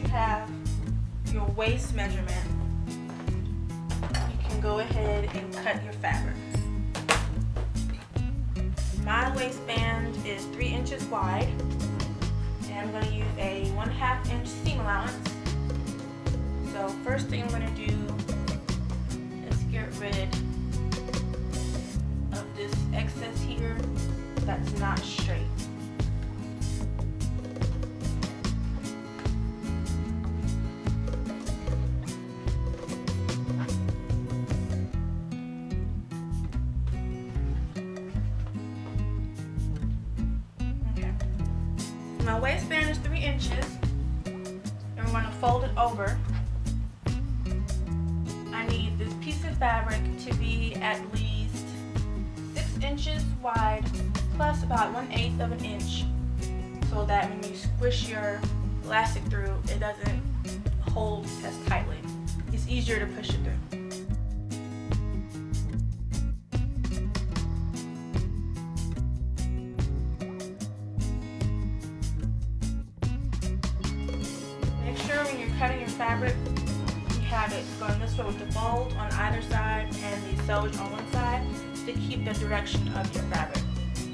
you have your waist measurement, you can go ahead and cut your fabric. My waistband is 3 inches wide, and I'm going to use a 1/2 inch seam allowance. So first thing I'm going to do is get rid of this excess here that's not straight. My waistband is 3 inches, and we're going to fold it over. I need this piece of fabric to be at least 6 inches wide, plus about 1/8 of an inch, so that when you squish your elastic through, it doesn't hold as tightly. It's easier to push it through. When you're cutting your fabric, you have it going this way with the fold on either side and the sewage on one side to keep the direction of your fabric.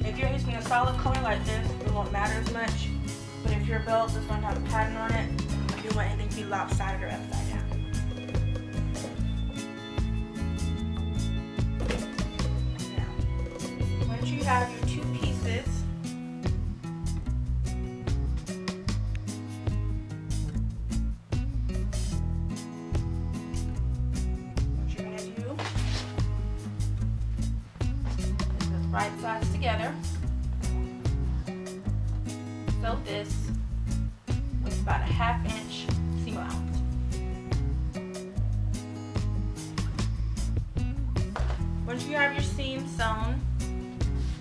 If you're using a solid color like this, it won't matter as much, but if your belt is going to have a pattern on it, you don't want anything to be lopsided or upside down. Now, once you have your 2 pieces, right sides together. Sew this with about a 1/2 inch seam allowance. Once you have your seam sewn,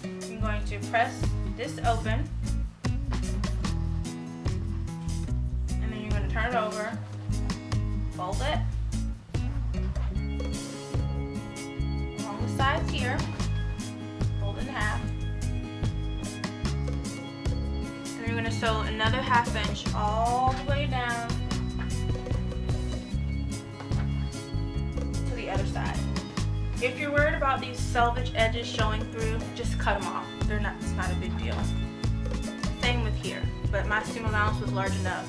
I'm going to press this open, and then you're going to turn it over, fold it along the sides here. In half, and you're going to sew another 1/2 inch all the way down to the other side. If you're worried about these selvage edges showing through, just cut them off. It's not a big deal. Same with here, but my seam allowance was large enough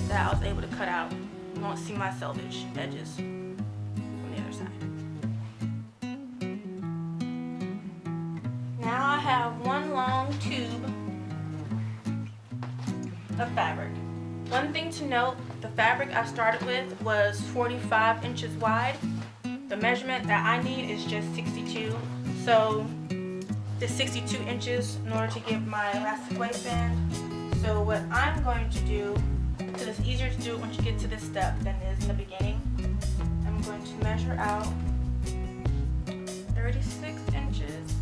that I was able to cut out. You won't see my selvage edges from the other side. Now I have one long tube of fabric. One thing to note, the fabric I started with was 45 inches wide. The measurement that I need is just 62. So the 62 inches in order to give my elastic waistband. So what I'm going to do, because it's easier to do it once you get to this step than it is in the beginning, I'm going to measure out 36 inches.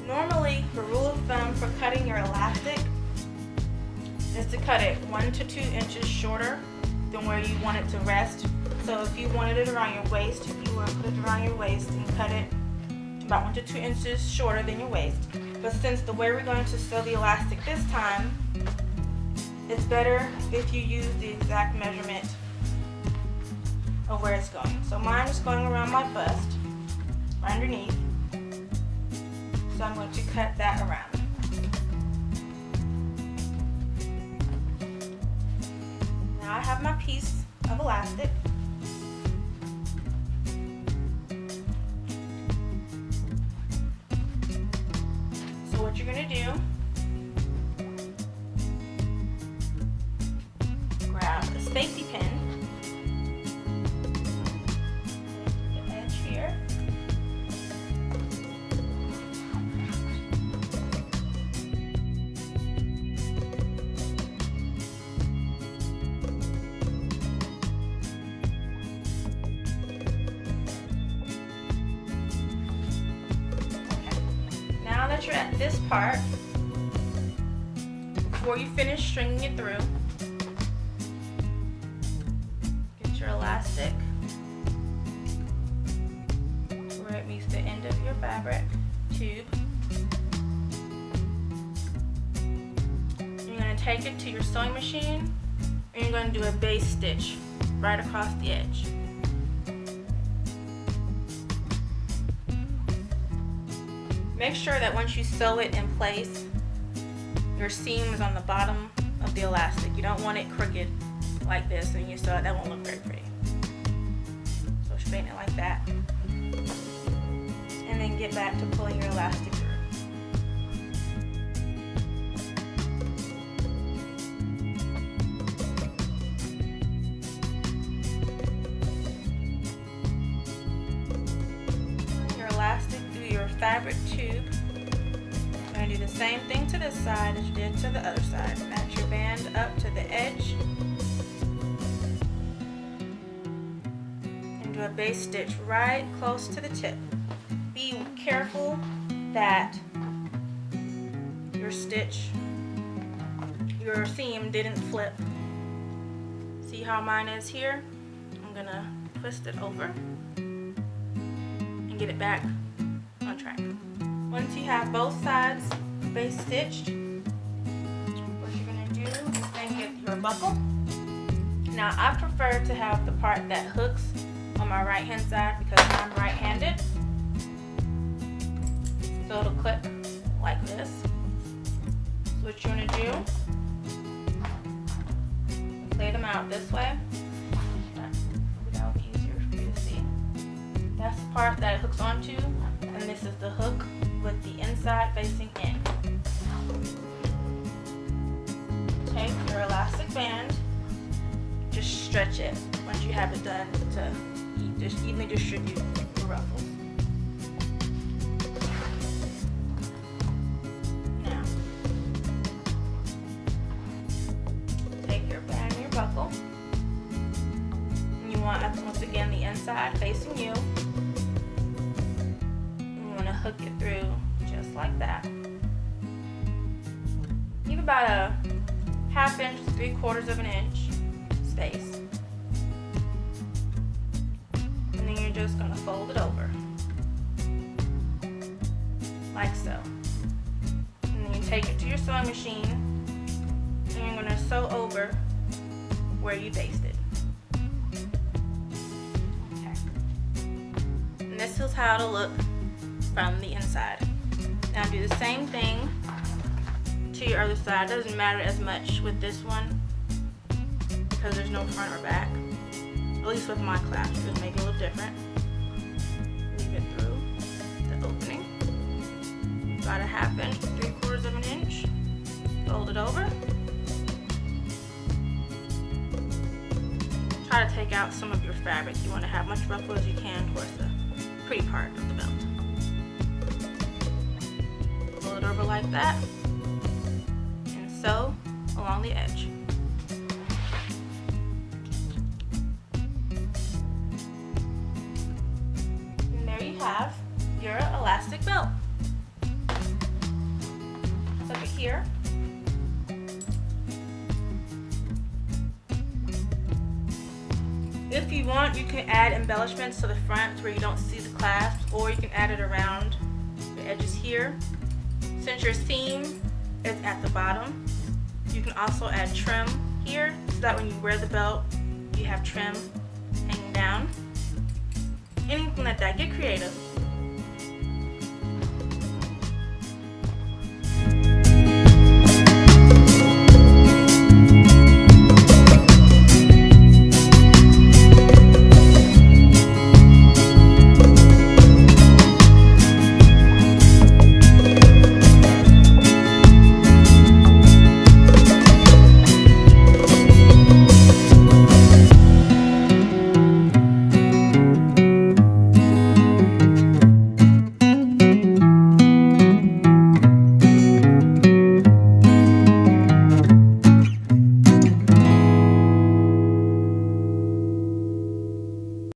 Normally, the rule of thumb for cutting your elastic is to cut it 1 to 2 inches shorter than where you want it to rest. So if you wanted it around your waist, you want to put it around your waist and cut it about 1 to 2 inches shorter than your waist. But since the way we're going to sew the elastic this time, it's better if you use the exact measurement of where it's going. So mine is going around my bust, right underneath. So I'm going to cut that around. Now I have my piece of elastic. So what you're going to do, grab a safety pin, the edge here, you're at this part, before you finish stringing it through, get your elastic where it meets the end of your fabric tube. You're going to take it to your sewing machine and you're going to do a base stitch right across the edge. Make sure that once you sew it in place, your seam is on the bottom of the elastic. You don't want it crooked like this and you sew it, that won't look very pretty. So straighten it like that. And then get back to pulling your elastic through. Your elastic through your fabric tube. You're going to do the same thing to this side as you did to the other side. Match your band up to the edge. And do a base stitch right close to the tip. Be careful that your stitch, your seam didn't flip. See how mine is here? I'm gonna twist it over and get it back on track. Once you have both sides base stitched, what you're gonna do is then get your buckle. Now I prefer to have the part that hooks on my right hand side because I'm right-handed. So it'll clip like this. So what you're going to do, lay them out this way. That'll be easier for you to see. That's the part that it hooks onto, and this is the hook with the inside facing in. Take your elastic band, just stretch it once you have it done to just evenly distribute the ruffles. Buckle. And you want, once again, the inside facing you. And you want to hook it through just like that. Leave about a 1/2 inch to 3/4 of an inch space. And then you're just going to fold it over. Like so. And then you take it to your sewing machine and you're going to sew over where you basted. Okay. And this is how it'll look from the inside. Now do the same thing to your other side. It doesn't matter as much with this one because there's no front or back. At least with my clasp, it'll make it a little different. Leave it through the opening. About a 1/2 inch to 3/4 of an inch. Fold it over. Try to take out some of your fabric. You want to have much ruffle as you can towards the pretty part of the belt. Pull it over like that and sew along the edge. And there you have your elastic belt. Tuck it here. If you want, you can add embellishments to the front where you don't see the clasp, or you can add it around the edges here. Since your seam is at the bottom, you can also add trim here so that when you wear the belt, you have trim hanging down. Anything like that. Get creative.